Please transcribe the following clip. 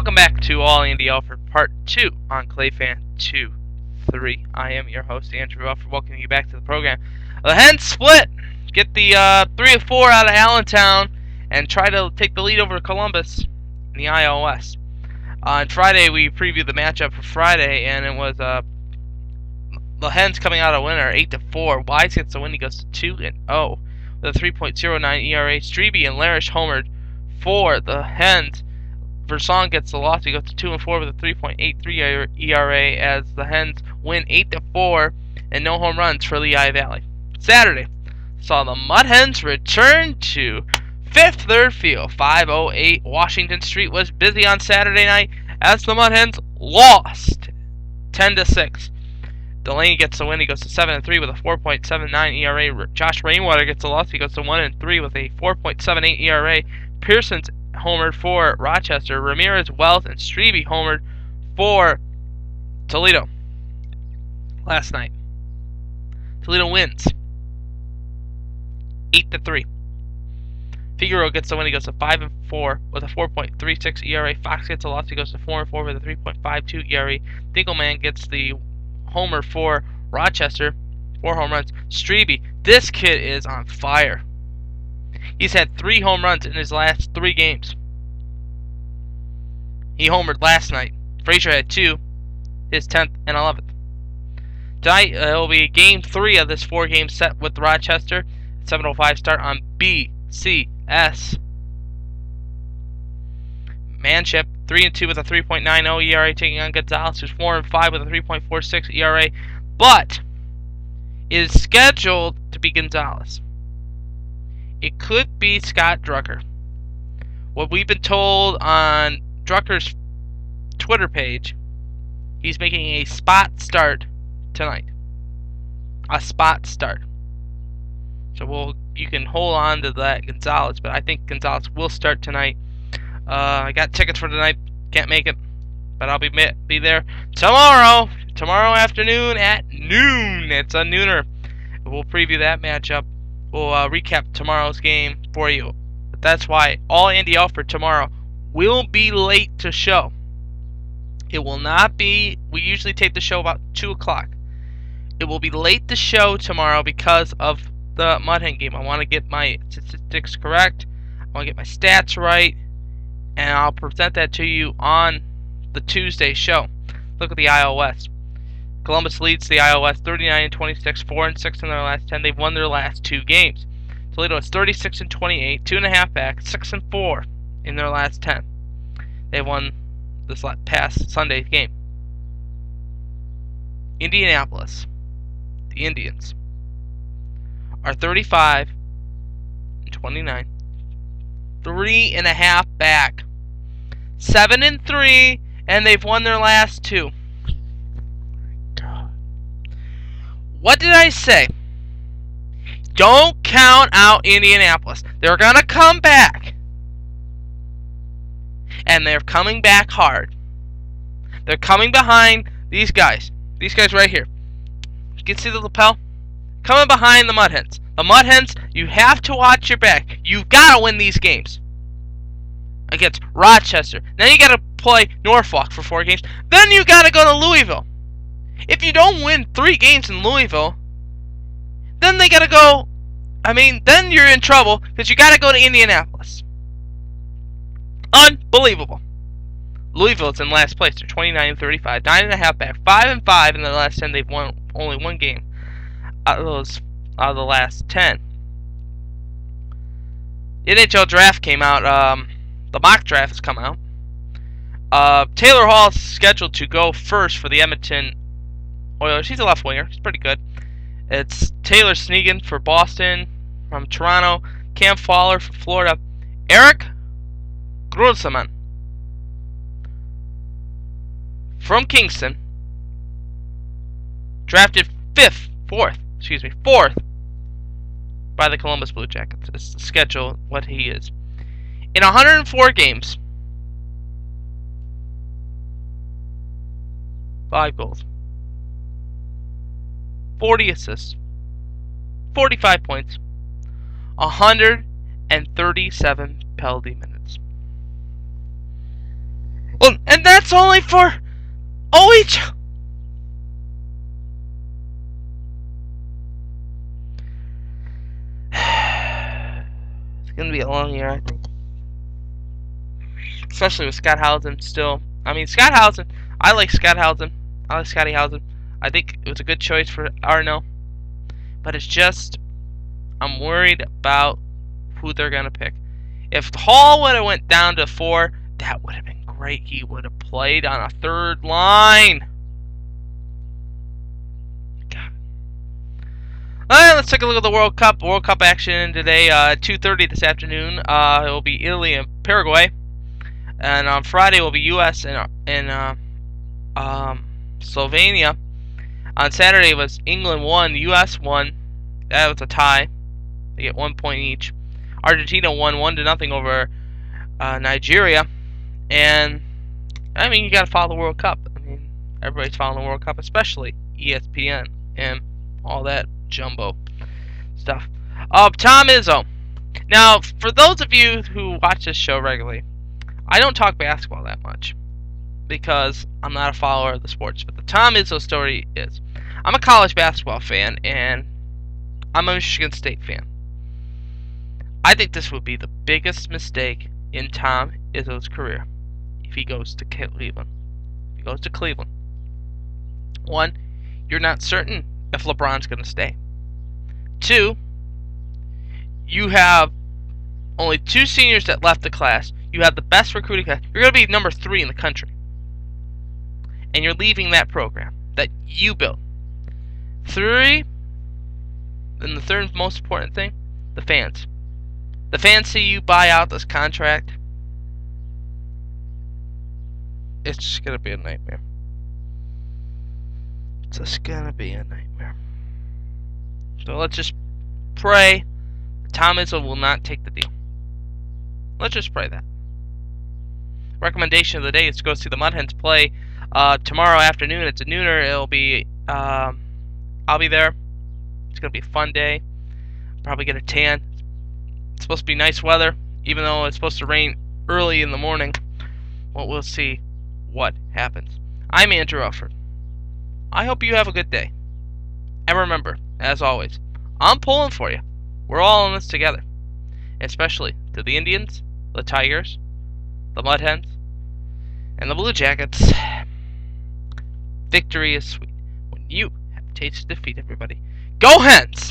Welcome back to All Andy Alfred Part 2 on ClayFan 2-3. I am your host, Andrew Alfred, welcoming you back to the program. The Hens split! Get the 3-4 out of Allentown and try to take the lead over Columbus in the IL West. On Friday, we previewed the matchup for Friday, and it was the Hens coming out a winner, 8-4. Wise gets the win, he goes to 2-0 with a 3.09 ERA. Strebe and Larish homered for the Hens. Versong gets the loss. He goes to 2-4 with a 3.83 ERA as the Hens win 8-4 and no home runs for Lehigh Valley. Saturday saw the Mud Hens return to Fifth Third Field. 508 Washington Street was busy on Saturday night as the Mud Hens lost 10-6. Delaney gets the win. He goes to 7-3 with a 4.79 ERA. Josh Rainwater gets the loss. He goes to 1-3 with a 4.78 ERA. Pearson's homered for Rochester. Ramirez, Wells, and Strebe homered for Toledo last night. Toledo wins 8-3. Figueroa gets the win. He goes to 5-4 with a 4.36 ERA. Fox gets a loss. He goes to 4-4 with a 3.52 ERA. Dinkelman gets the homer for Rochester. 4 home runs. Strebe, this kid is on fire. He's had 3 home runs in his last 3 games. He homered last night. Frazier had 2, his 10th and 11th. Tonight it will be Game 3 of this 4-game set with Rochester. 7:05 start on BCS. Manship 3-2 with a 3.90 ERA, taking on Gonzalez, who's 4-5 with a 3.46 ERA, but is scheduled to be Gonzalez. It could be Scott Drucker. What we've been told on Drucker's Twitter page, he's making a spot start tonight. A spot start. So you can hold on to that Gonzalez, but I think Gonzalez will start tonight. I got tickets for tonight. Can't make it, but I'll be there tomorrow. Tomorrow afternoon at noon. It's a nooner. We'll preview that matchup. We'll recap tomorrow's game for you. But that's why All Andy Alfred tomorrow will be late to show. It will not be. We usually tape the show about 2 o'clock. It will be late to show tomorrow because of the Mud Hen game. I want to get my statistics correct. I want to get my stats right. And I'll present that to you on the Tuesday show. Look at the IL West. Columbus leads the IL West 39-26, 4-6 in their last 10. They've won their last 2 games. Toledo is 36-28, 2.5 back, 6-4 in their last 10. They won this past Sunday's game. Indianapolis, the Indians, are 35-29, 3.5 back, 7-3, and they've won their last 2. What did I say? Don't count out Indianapolis. They're going to come back. And they're coming back hard. They're coming behind these guys. These guys right here. You can see the lapel? Coming behind the Mud Hens. The Mud Hens, you have to watch your back. You've got to win these games. Against Rochester. Then you got to play Norfolk for 4 games. Then you got to go to Louisville. If you don't win 3 games in Louisville, then they got to go. Then you're in trouble because you got to go to Indianapolis. Unbelievable. Louisville's in last place. They're 29-35, 9.5 back, 5-5 in the last 10. They've won only 1 game out of the last 10. The NHL draft came out. The mock draft has come out. Taylor Hall is scheduled to go first for the Edmonton Oilers. He's a left winger. He's pretty good. It's Taylor Snegan for Boston from Toronto. Cam Fowler for Florida. Eric Grulseman from Kingston. Drafted fourth by the Columbus Blue Jackets. It's the schedule what he is. In 104 games, 5 goals. 40 assists, 45 points, 137 penalty minutes. Well, it's only for OH. It's gonna be a long year, I think. Especially with Scott Housen still. I mean, Scott Housen. I like Scott Housen. I like Scotty Housen. I think it was a good choice for Arno. But it's just, I'm worried about who they're gonna pick. If Hall would have went down to 4, that would have been great. He would have played on a third line. God. Alright, let's take a look at the World Cup. World Cup action today, 2:30 this afternoon. It will be Italy and Paraguay. And on Friday will be U.S. and Slovenia. On Saturday it was England 1, U.S. 1. That was a tie. They get 1 point each. Argentina won 1-0 over Nigeria. And I mean, you got to follow the World Cup. I mean, everybody's following the World Cup, especially ESPN and all that jumbo stuff. Tom Izzo. Now, for those of you who watch this show regularly, I don't talk basketball that much because I'm not a follower of the sports. But the Tom Izzo story is, I'm a college basketball fan and I'm a Michigan State fan. I think this would be the biggest mistake in Tom Izzo's career if he goes to Cleveland. If he goes to Cleveland, one, you're not certain if LeBron's going to stay. Two, you have only 2 seniors that left the class. You have the best recruiting class. You're going to be number 3 in the country. And you're leaving that program that you built. 3, and the third most important thing, the fans. The fans see you buy out this contract. It's just going to be a nightmare. It's just going to be a nightmare. So let's just pray Tom Izzo will not take the deal. Let's just pray that. Recommendation of the day is to go see the Mud Hens play tomorrow afternoon. It's a nooner. It'll be I'll be there. It's gonna be a fun day. Probably get a tan. It's supposed to be nice weather, even though it's supposed to rain early in the morning. Well, we'll see what happens. I'm Andrew Alfred. I hope you have a good day. And remember, as always, I'm pulling for you. We're all in this together. Especially to the Indians, the Tigers, the Mud Hens, and the Blue Jackets. Victory is sweet when you have tasted defeat, everybody. Go Hens!